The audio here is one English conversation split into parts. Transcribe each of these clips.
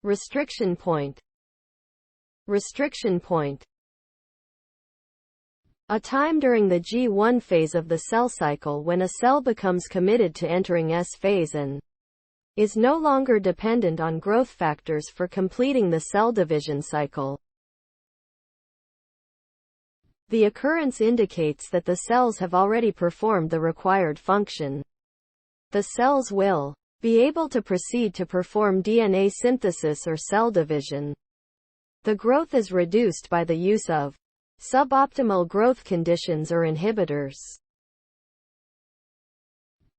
Restriction point. Restriction point. A time during the G1 phase of the cell cycle when a cell becomes committed to entering S phase and is no longer dependent on growth factors for completing the cell division cycle. The occurrence indicates that the cells have already performed the required function. The cells will be able to proceed to perform DNA synthesis or cell division. The growth is reduced by the use of suboptimal growth conditions or inhibitors.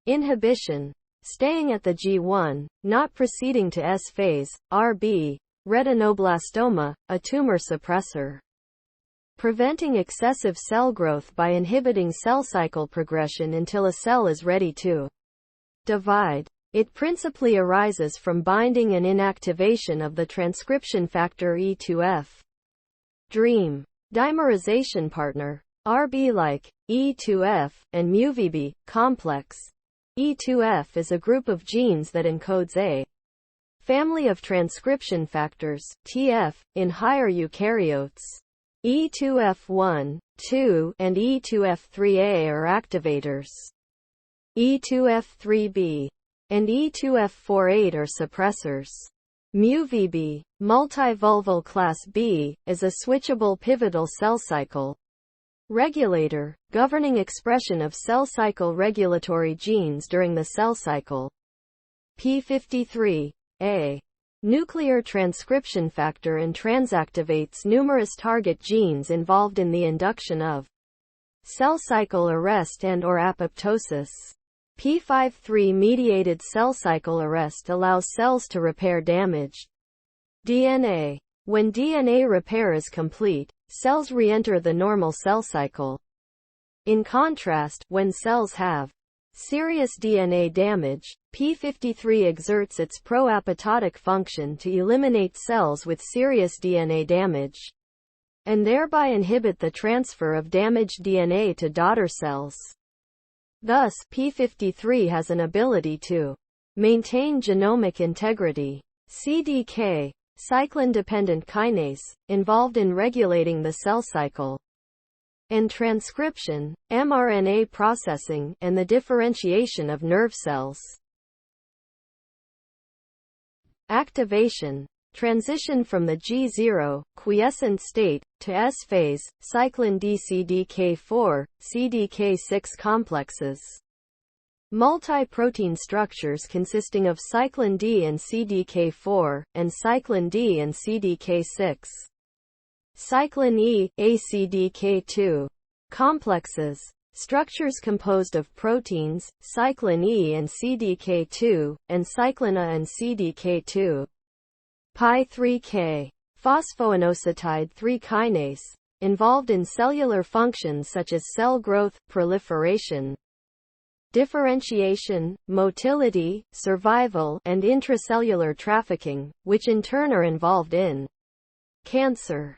Inhibition. Staying at the G1, not proceeding to S phase, RB, retinoblastoma, a tumor suppressor. Preventing excessive cell growth by inhibiting cell cycle progression until a cell is ready to divide. It principally arises from binding and inactivation of the transcription factor E2F. Dream. Dimerization partner. RB like E2F and MuvB complex. E2F is a group of genes that encodes a family of transcription factors, TF, in higher eukaryotes. E2F1, 2, and E2F3a are activators. E2F3b and E2F4-8 are suppressors. MuvB, multi-vulval class B, is a switchable pivotal cell cycle regulator, governing expression of cell cycle regulatory genes during the cell cycle. P53, nuclear transcription factor and transactivates numerous target genes involved in the induction of cell cycle arrest and/or apoptosis. P53-mediated cell cycle arrest allows cells to repair damaged DNA. When DNA repair is complete, cells re-enter the normal cell cycle. In contrast, when cells have serious DNA damage, P53 exerts its pro-apoptotic function to eliminate cells with serious DNA damage, and thereby inhibit the transfer of damaged DNA to daughter cells. Thus, P53 has an ability to maintain genomic integrity. CDK, cyclin-dependent kinase, involved in regulating the cell cycle, and transcription, mRNA processing, and the differentiation of nerve cells. Activation. Transition from the G0, quiescent state, to S phase, cyclin D-CDK4, CDK6 complexes. Multi-protein structures consisting of cyclin D and CDK4, and cyclin D and CDK6. Cyclin E, ACDK2 complexes. Structures composed of proteins, cyclin E and CDK2, and cyclin A and CDK2. Pi3K, phosphoinositide 3 kinase, involved in cellular functions such as cell growth, proliferation, differentiation, motility, survival, and intracellular trafficking, which in turn are involved in cancer.